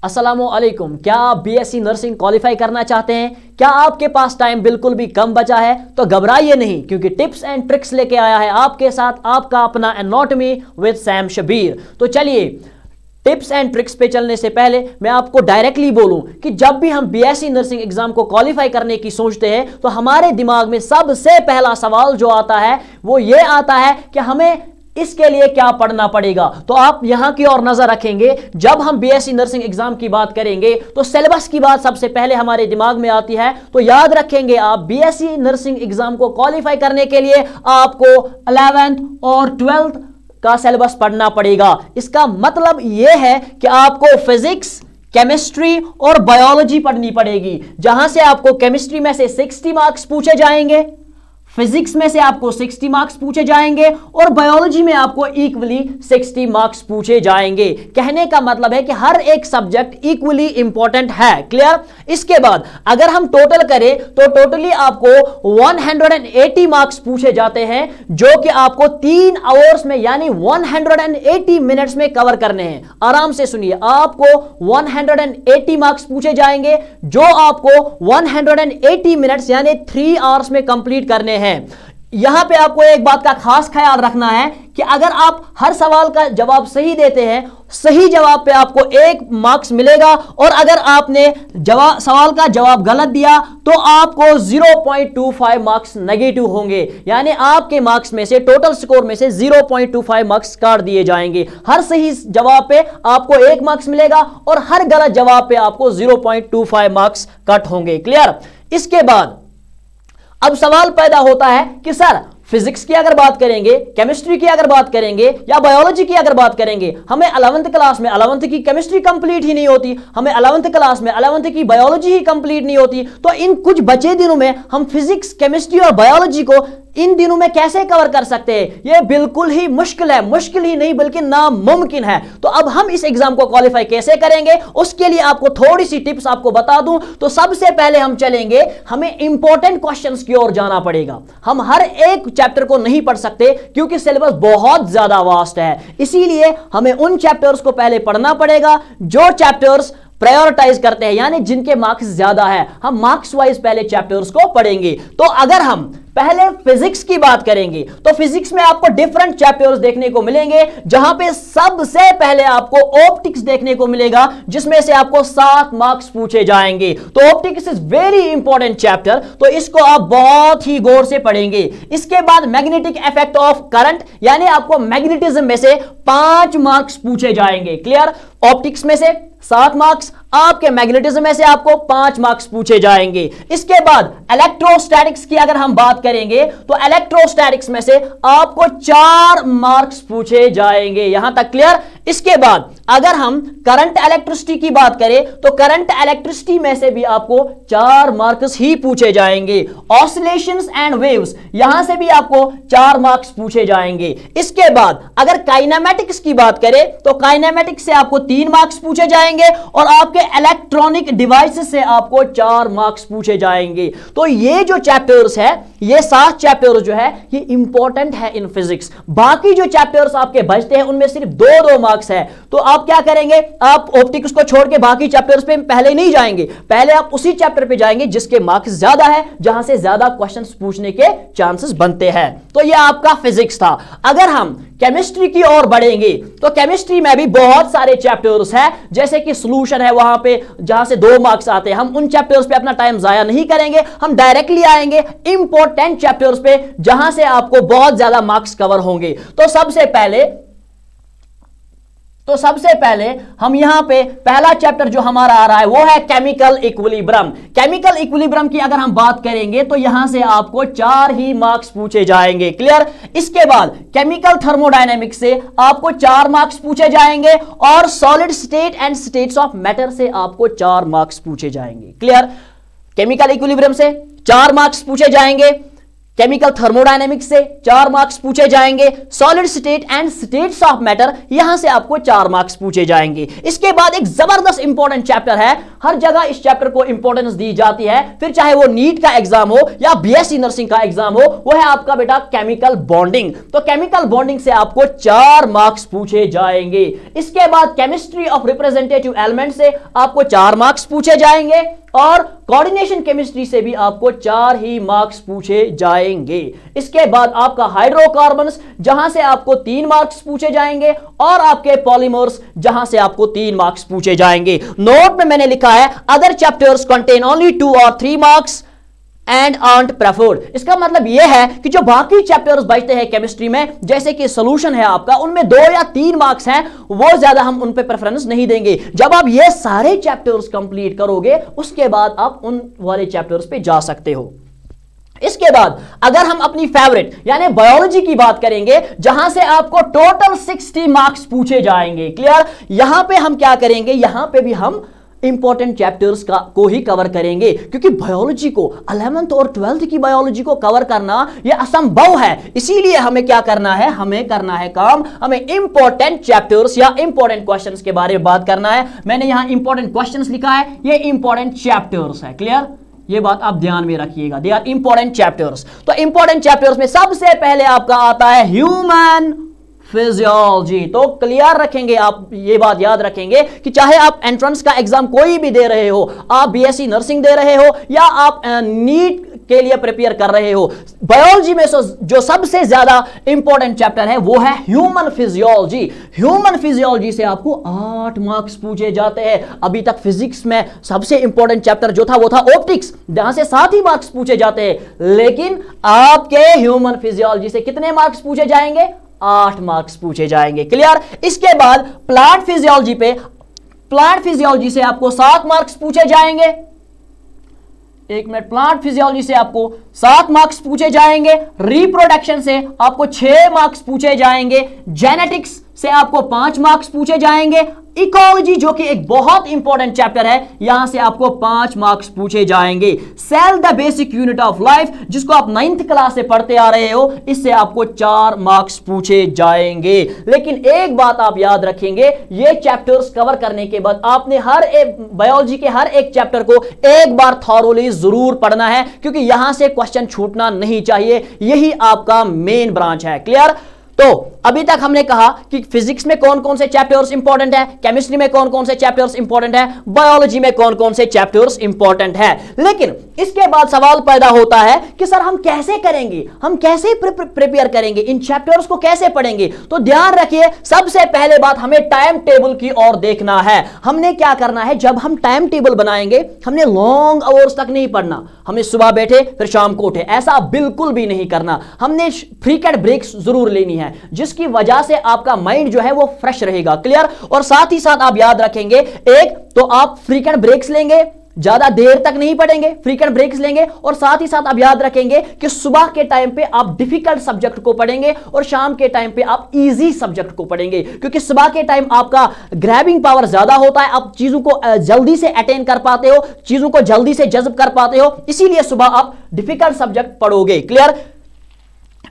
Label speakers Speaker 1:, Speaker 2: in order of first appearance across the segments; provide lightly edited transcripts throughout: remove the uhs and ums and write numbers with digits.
Speaker 1: अस्सलामुअलैकुम। क्या आप बीएससी नर्सिंग क्वालिफाई करना चाहते हैं? क्या आपके पास टाइम बिल्कुल भी कम बचा है? तो घबराइए नहीं, क्योंकि टिप्स एंड ट्रिक्स लेके आया है आपके साथ आपका अपना एनाटॉमी विद सैम शबीर। तो चलिए, टिप्स एंड ट्रिक्स पे चलने से पहले मैं आपको डायरेक्टली बोलूं कि जब भी हम बीएससी नर्सिंग एग्जाम को क्वालिफाई करने की सोचते हैं तो हमारे दिमाग में सबसे पहला सवाल जो आता है वो ये आता है कि हमें इसके लिए क्या पढ़ना पड़ेगा। तो आप यहां की ओर नजर रखेंगे, जब हम बीएससी नर्सिंग एग्जाम की बात करेंगे तो सिलेबस की बात सबसे पहले हमारे दिमाग में आती है। तो याद रखेंगे, आप बीएससी नर्सिंग एग्जाम को क्वालिफाई करने के लिए आपको 11th और 12th का सिलेबस पढ़ना पड़ेगा। इसका मतलब यह है कि आपको फिजिक्स, केमिस्ट्री और बायोलॉजी पढ़नी पड़ेगी, जहां से आपको केमिस्ट्री में से 60 मार्क्स पूछे जाएंगे, फिजिक्स में से आपको 60 मार्क्स पूछे जाएंगे और बायोलॉजी में आपको इक्वली 60 मार्क्स पूछे जाएंगे। कहने का मतलब है कि हर एक सब्जेक्ट इक्वली इंपॉर्टेंट है। क्लियर? इसके बाद अगर हम टोटल करें तो टोटली आपको 180 मार्क्स पूछे जाते हैं, जो कि आपको 3 आवर्स में यानी 180 मिनट्स में कवर करने हैं। आराम से सुनिए, आपको 180 मार्क्स पूछे जाएंगे जो आपको 180 मिनट्स यानी 3 आवर्स में कंप्लीट करने हैं। यहां पे आपको एक बात का खास ख्याल रखना है कि अगर आप हर सवाल का जवाब सही देते हैं, सही जवाब पे आपको 1 मार्क्स मिलेगा, और अगर आपने सवाल का जवाब गलत दिया तो आपको 0.25 मार्क्स नेगेटिव होंगे, यानी आपके मार्क्स में से, टोटल स्कोर में से 0.25 मार्क्स काट दिए जाएंगे। हर सही जवाब पे आपको 1 मार्क्स मिलेगा और हर गलत जवाब पे आपको 0.25 मार्क्स कट होंगे। क्लियर? इसके बाद अब सवाल पैदा होता है कि सर, फिजिक्स की अगर बात करेंगे, केमिस्ट्री की अगर बात करेंगे या बायोलॉजी की अगर बात करेंगे, हमें 11th क्लास में 11th की केमिस्ट्री कंप्लीट ही नहीं होती, हमें 11th क्लास में 11th की बायोलॉजी ही कंप्लीट नहीं होती, तो इन कुछ बचे दिनों में हम फिजिक्स, केमिस्ट्री और बायोलॉजी को इन दिनों में कैसे कवर कर सकते हैं? यह बिल्कुल ही मुश्किल है, मुश्किल ही नहीं बल्कि नामुमकिन है। तो अब हम इस एग्जाम को क्वालिफाई कैसे करेंगे, उसके लिए आपको थोड़ी सी टिप्स आपको बता दूं। तो सबसे पहले हम चलेंगे, हमें इंपॉर्टेंट क्वेश्चंस की ओर जाना पड़ेगा। हम हर एक चैप्टर को नहीं पढ़ सकते क्योंकि सिलेबस बहुत ज्यादा वास्ट है, इसीलिए हमें उन चैप्टर्स को पहले पढ़ना पड़ेगा जो चैप्टर्स प्रायोरिटाइज करते हैं, यानी जिनके मार्क्स ज्यादा है। हम मार्क्स वाइज पहले चैप्टर्स को पढ़ेंगे। तो अगर हम पहले फिजिक्स की बात करेंगे तो फिजिक्स में आपको डिफरेंट चैप्टर्स देखने को मिलेंगे, जहां पे सबसे पहले आपको ऑप्टिक्स देखने को मिलेगा, जिसमें से आपको 7 मार्क्स पूछे जाएंगे। तो optics is very important chapter, तो इसको आप बहुत ही गौर से पढ़ेंगे। इसके बाद मैग्नेटिक इफेक्ट ऑफ करंट, यानी आपको मैग्नेटिज्म में से 5 मार्क्स पूछे जाएंगे। क्लियर? ऑप्टिक्स में से 7 मार्क्स, आपके मैग्नेटिज्म में से आपको 5 मार्क्स पूछे जाएंगे। इसके बाद इलेक्ट्रोस्टैटिक्स की अगर हम बात करेंगे तो इलेक्ट्रोस्टैटिक्स में से आपको 4 मार्क्स पूछे जाएंगे। यहां तक क्लियर? इसके बाद अगर हम करंट इलेक्ट्रिसिटी की बात करें तो करंट इलेक्ट्रिसिटी में से भी आपको 4 मार्क्स ही पूछे जाएंगे। ऑसिलेशंस एंड वेव्स, यहां से भी आपको 4 मार्क्स पूछे जाएंगे। इसके बाद अगर काइनेमैटिक्स की बात करें तो काइनेमैटिक्स से आपको 3 मार्क्स पूछे जाएंगे और आपके इलेक्ट्रॉनिक डिवाइसेस से आपको 4 मार्क्स पूछे जाएंगे। तो ये जो चैप्टर्स है, ये 7 चैप्टर्स जो है ये इंपॉर्टेंट है इन फिजिक्स। बाकी जो चैप्टर्स आपके बचते हैं उनमें सिर्फ 2-2 मार्क्स है। तो आप क्या करेंगे, आप ऑप्टिक्स को छोड़ के बाकी चैप्टर्स पे पहले नहीं जाएंगे, पहले आप उसी चैप्टर पे जाएंगे जिसके मार्क्स ज्यादा है, जहां से ज्यादा क्वेश्चंस पूछने के चांसेस बनते हैं। तो ये आपका फिजिक्स था। अगर हम केमिस्ट्री की ओर बढ़ेंगे तो केमिस्ट्री में भी बहुत सारे चैप्टर्स हैं, जैसे कि सॉल्यूशन है वहां पे, जहां से 2 मार्क्स आते हैं। हम उन चैप्टर्स पे अपना टाइम जाया नहीं करेंगे, हम डायरेक्टली आएंगे इंपॉर्टेंट चैप्टर्स पे, जहां से आपको बहुत ज्यादा मार्क्स कवर होंगे। तो सबसे पहले हम यहां पे पहला चैप्टर जो हमारा आ रहा है वो है केमिकल इक्विलिब्रियम। केमिकल इक्विलिब्रियम की अगर हम बात करेंगे तो यहां से आपको 4 ही मार्क्स पूछे जाएंगे। क्लियर? इसके बाद केमिकल थर्मोडायनेमिक्स से आपको 4 मार्क्स पूछे जाएंगे और solid state and states of matter से आपको 4 मार्क्स पूछे जाएंगे। क्लियर? केमिकल इक्विलिब्रियम से 4 मार्क्स पूछे जाएंगे, केमिकल थर्मोडायनेमिक्स से 4 मार्क्स पूछे जाएंगे, solid state and states of matter, यहां से आपको 4 मार्क्स पूछे जाएंगे। इसके बाद एक जबरदस्त इंपॉर्टेंट चैप्टर है, हर जगह इस चैप्टर को इंपॉर्टेंस दी जाती है, फिर चाहे वो नीट का एग्जाम हो या बीएससी नर्सिंग का एग्जाम हो, वो है आपका बेटा केमिकल बॉन्डिंग। तो केमिकल बॉन्डिंग से आपको 4 मार्क्स पूछे जाएंगे। इसके बाद केमिस्ट्री ऑफ रिप्रेजेंटेटिव एलिमेंट से आपको 4 मार्क्स पूछे जाएंगे और कोऑर्डिनेशन केमिस्ट्री से भी आपको 4 ही मार्क्स पूछे जाएंगे। इसके बाद आपका हाइड्रोकार्बन्स जहां से आपको 3 मार्क्स पूछे जाएंगे और आपके पॉलीमर्स जहां से आपको 3 मार्क्स पूछे जाएंगे। नोट में मैंने लिखा है अदर चैप्टर्स कंटेन ओनली 2 और 3 मार्क्स एंड आर्ट प्रेफर्ड। इसका मतलब यह है कि जो बाकी चैप्टर्स बचते हैं केमिस्ट्री में, जैसे कि सॉल्यूशन है आपका, उनमें 2 या 3 मार्क्स हैं, वो ज्यादा हम उन पे प्रेफरेंस नहीं देंगे। जब आप ये सारे चैप्टर्स कंप्लीट करोगे उसके बाद आप उन वाले चैप्टर्स पे जा सकते हो। इसके बाद अगर हम अपनी फेवरेट यानी बायोलॉजी की बात करेंगे, जहां से आपको टोटल 60 मार्क्स पूछे जाएंगे। क्लियर? यहां पे हम क्या करेंगे, यहां पे भी हम इंपॉर्टेंट चैप्टर्स को ही कवर करेंगे, क्योंकि बायोलॉजी को 11th और 12th की बायोलॉजी को कवर करना यह असंभव है। इसीलिए हमें क्या करना है, हमें करना है काम, हमें इंपॉर्टेंट चैप्टर्स या इंपॉर्टेंट क्वेश्चंस के बारे में बात करना है। मैंने यहां इंपॉर्टेंट क्वेश्चंस लिखा है, ये इंपॉर्टेंट चैप्टर्स है। क्लियर? ये बात आप ध्यान में रखिएगा, दे आर इंपॉर्टेंट चैप्टर्स। तो इंपॉर्टेंट चैप्टर्स में सबसे पहले आपका आता है ह्यूमन फिजियोलॉजी। तो क्लियर रखेंगे आप, ये बात याद रखेंगे कि चाहे आप एंट्रेंस का एग्जाम कोई भी दे रहे हो, आप बीएससी नर्सिंग दे रहे हो या आप नीट के लिए प्रिपेयर कर रहे हो, बायोलॉजी में जो सबसे ज्यादा इंपॉर्टेंट चैप्टर है वो है ह्यूमन फिजियोलॉजी। ह्यूमन फिजियोलॉजी से आपको 8 मार्क्स पूछे जाते हैं। अभी तक फिजिक्स में सबसे इंपॉर्टेंट चैप्टर जो था वो था ऑप्टिक्स, जहां से 7 ही मार्क्स पूछे जाते हैं, लेकिन आपके ह्यूमन फिजियोलॉजी से कितने मार्क्स पूछे जाएंगे, 8 मार्क्स पूछे जाएंगे। क्लियर? इसके बाद प्लांट फिजियोलॉजी से आपको 7 मार्क्स पूछे जाएंगे। एक मिनट, प्लांट फिजियोलॉजी से आपको 7 मार्क्स पूछे जाएंगे। रिप्रोडक्शन से आपको 6 मार्क्स पूछे जाएंगे। जेनेटिक्स से आपको 5 मार्क्स पूछे जाएंगे। इकोलॉजी जो कि एक बहुत इंपॉर्टेंट चैप्टर है, यहां से आपको 5 मार्क्स पूछे जाएंगे। Cell the basic unit of life, जिसको आप 9th क्लास से पढ़ते आ रहे हो, इससे आपको 4 मार्क्स पूछे जाएंगे। लेकिन एक बात आप याद रखेंगे, ये चैप्टर्स कवर करने के बाद आपने हर एक बायोलॉजी के हर एक चैप्टर को एक बार थॉरोली जरूर पढ़ना है, क्योंकि यहां से क्वेश्चन छूटना नहीं चाहिए। यही आपका मेन ब्रांच है। क्लियर? तो अभी तक हमने कहा कि फिजिक्स में कौन कौन से चैप्टर्स इंपॉर्टेंट है, केमिस्ट्री में कौन कौन से चैप्टर्स इंपॉर्टेंट है, बायोलॉजी में कौन कौन से चैप्टर्स इंपॉर्टेंट है। लेकिन इसके बाद सवाल पैदा होता है कि सर हम कैसे करेंगे, हम कैसे प्रिपेयर करेंगे, इन चैप्टर्स को कैसे पढ़ेंगे। तो ध्यान रखिए, सबसे पहले बात हमें टाइम टेबल की ओर देखना है। हमने क्या करना है, जब हम टाइम टेबल बनाएंगे, हमने लॉन्ग आवर्स तक नहीं पढ़ना, हमें सुबह बैठे फिर शाम को उठे, ऐसा बिल्कुल भी नहीं करना। हमने फ्रीक्वेंट ब्रेक्स जरूर लेनी है, जिसकी वजह से आपका माइंड जो है वो फ्रेश रहेगा। क्लियर? और साथ ही साथ आप याद रखेंगे, एक तो आप फ्रीक्वेंट ब्रेक्स लेंगे, ज्यादा देर तक नहीं पढ़ेंगे, फ्रीक्वेंट ब्रेक्स लेंगे, और साथ ही साथ आप याद रखेंगे कि सुबह के टाइम पे आप डिफिकल्ट सब्जेक्ट को पढ़ेंगे और शाम के टाइम पे आप इजी सब्जेक्ट को पढ़ेंगे, क्योंकि सुबह के टाइम आपका ग्रैबिंग पावर ज्यादा होता है, आप चीजों को जल्दी से अटेन कर पाते हो, चीजों को जल्दी से जज्ब कर पाते हो, इसीलिए सुबह आप डिफिकल्ट सब्जेक्ट पढ़ोगे। क्लियर?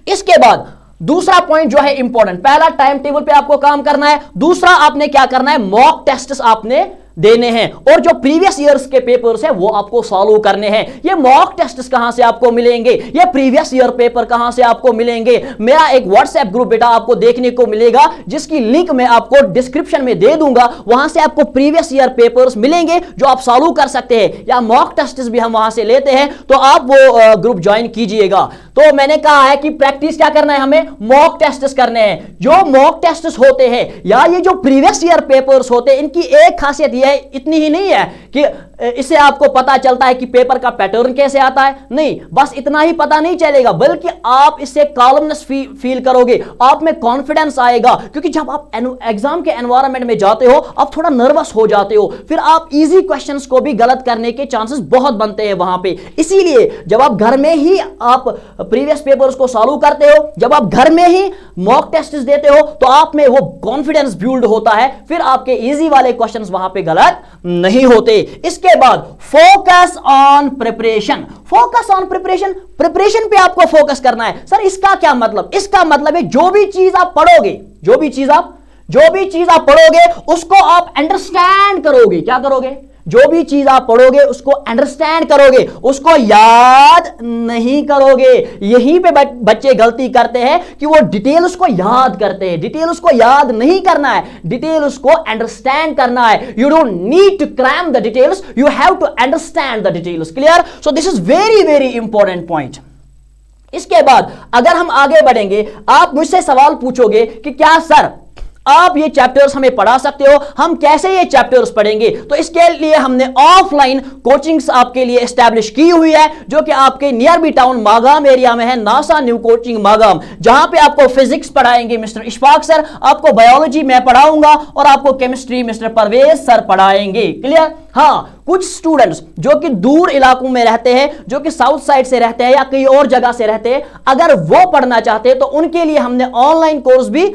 Speaker 1: इसके बाद दूसरा पॉइंट जो है इंपॉर्टेंट, पहला टाइम टेबल पे आपको काम करना है, दूसरा आपने क्या करना है, मॉक टेस्ट्स आपने देने हैं, और जो प्रीवियस ईयर्स के पेपर्स हैं वो आपको सॉल्व करने हैं। ये मॉक टेस्ट्स कहां से आपको मिलेंगे, ये प्रीवियस ईयर पेपर कहां से आपको मिलेंगे। मेरा एक व्हाट्सएप ग्रुप बेटा आपको देखने को मिलेगा, जिसकी लिंक मैं आपको डिस्क्रिप्शन में दे दूंगा, वहां से आपको प्रीवियस ईयर पेपर्स मिलेंगे जो आप सॉल्व कर सकते हैं, या मॉक टेस्ट्स भी हम वहां से लेते हैं, तो आप वो ग्रुप ज्वाइन कीजिएगा। तो मैंने कहा है कि प्रैक्टिस क्या करना है, हमें मॉक टेस्ट्स करने हैं। जो मॉक टेस्ट्स होते हैं या ये जो प्रीवियस ईयर पेपर्स होते हैं, इनकी एक खासियत इतनी ही नहीं है कि इससे आपको पता चलता है कि पेपर का पैटर्न कैसे आता है, नहीं, बस इतना ही पता नहीं चलेगा, बल्कि आप इससे कॉलमनेस फील करोगे, आप में कॉन्फिडेंस आएगा, क्योंकि जब आप एग्जाम के एनवायरनमेंट में जाते हो आप थोड़ा नर्वस हो जाते हो, फिर आप इजी क्वेश्चंस को भी गलत करने के चांसेस बहुत बनते हैं वहां पे। इसीलिए जब आप घर में ही आप प्रीवियस पेपर्स को सॉल्व करते हो, जब आप घर में ही मॉक टेस्ट देते हो, तो आप में वो कॉन्फिडेंस बिल्ड होता है, फिर आपके इजी वाले क्वेश्चंस वहां पे गलत नहीं होते। इसके बाद focus on preparation. Focus on preparation, preparation पे आपको फोकस करना है। सर इसका क्या मतलब, इसका मतलब है जो भी चीज आप पढ़ोगे, जो भी चीज आप पढ़ोगे उसको आप अंडरस्टैंड करोगे। क्या करोगे? जो भी चीज आप पढ़ोगे उसको अंडरस्टैंड करोगे, उसको याद नहीं करोगे। यहीं पे बच्चे गलती करते हैं कि वो डिटेल उसको याद करते हैं। डिटेल उसको याद नहीं करना है, डिटेल उसको अंडरस्टैंड करना है। You don't need to cram the details, you have to understand the details. Clear? So this is very very important point. इसके बाद अगर हम आगे बढ़ेंगे, आप मुझसे सवाल पूछोगे कि क्या सर आप ये चैप्टर्स हमें पढ़ा सकते हो, हम कैसे ये चैप्टर्स पढ़ेंगे? तो इसके लिए हमने ऑफलाइन कोचिंग्स आपके लिए एस्टैब्लिश की हुई है, जो कि आपके near B town Magam area में है, नासा न्यू कोचिंग मागाम, जहां पे आपको फिजिक्स पढ़ाएंगे मिस्टर इशफाक सर, आपको बायोलॉजी मैं पढ़ाऊंगा और आपको केमिस्ट्री मिस्टर परवेज सर पढ़ाएंगे। क्लियर? हाँ, कुछ स्टूडेंट्स जो कि दूर इलाकों में रहते हैं, जो कि साउथ साइड से रहते हैं या कहीं और जगह से रहते हैं, अगर वो पढ़ना चाहते हैं तो उनके लिए हमने ऑनलाइन कोर्स भी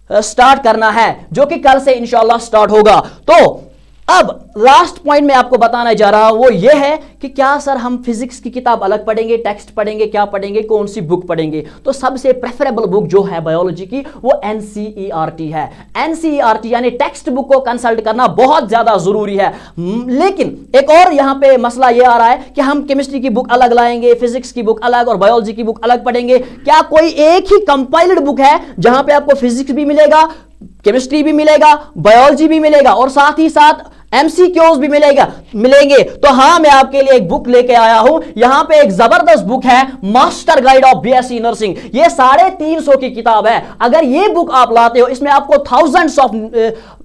Speaker 1: स्टार्ट करना है, जो कि कल से इंशाल्लाह स्टार्ट होगा। तो अब लास्ट पॉइंट मैं आपको बताना जा रहा हूं वो ये है कि क्या सर हम फिजिक्स की किताब अलग पढ़ेंगे, टेक्स्ट पढ़ेंगे, क्या पढ़ेंगे, कौन सी बुक पढ़ेंगे? तो सबसे प्रेफरेबल बुक जो है बायोलॉजी की वो एनसीईआरटी है। एनसीईआरटी यानी टेक्स्ट बुक को कंसल्ट करना बहुत ज्यादा जरूरी है। लेकिन एक और यहां पे मसला ये आ रहा है कि हम केमिस्ट्री की बुक अलग लाएंगे, फिजिक्स की बुक अलग और बायोलॉजी की बुक अलग पढ़ेंगे। क्या कोई एक ही कंपाइल्ड बुक है जहां पे आपको फिजिक्स भी मिलेगा, केमिस्ट्री भी मिलेगा, बायोलॉजी भी मिलेगा और साथ ही साथ एमसीक्यूज भी मिलेंगे? तो हाँ, मैं आपके लिए एक बुक लेके आया हूं। यहां पे एक जबरदस्त बुक है, master guide of BSc nursing. ये 350 की किताब है। अगर ये बुक आप लाते हो, इसमें आपको थाउजेंड्स ऑफ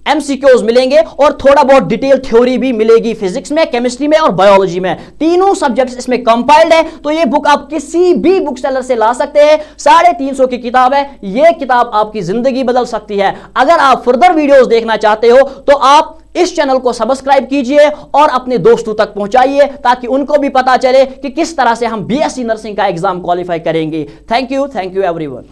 Speaker 1: एमसीक्यूज मिलेंगे और थोड़ा बहुत डिटेल थ्योरी भी मिलेगी, फिजिक्स में, केमिस्ट्री में और बायोलॉजी में। तीनों सब्जेक्ट्स इसमें कंपाइल्ड है। तो ये बुक आप किसी भी बुक सेलर से ला सकते हैं। 350 की किताब है। ये किताब आपकी जिंदगी बदल सकती है। अगर आप फर्दर वीडियोस देखना चाहते हो तो आप इस चैनल को सब्सक्राइब कीजिए और अपने दोस्तों तक पहुंचाइए, ताकि उनको भी पता चले कि किस तरह से हम बीएससी नर्सिंग का एग्जाम क्वालिफाई करेंगे। Thank you everyone.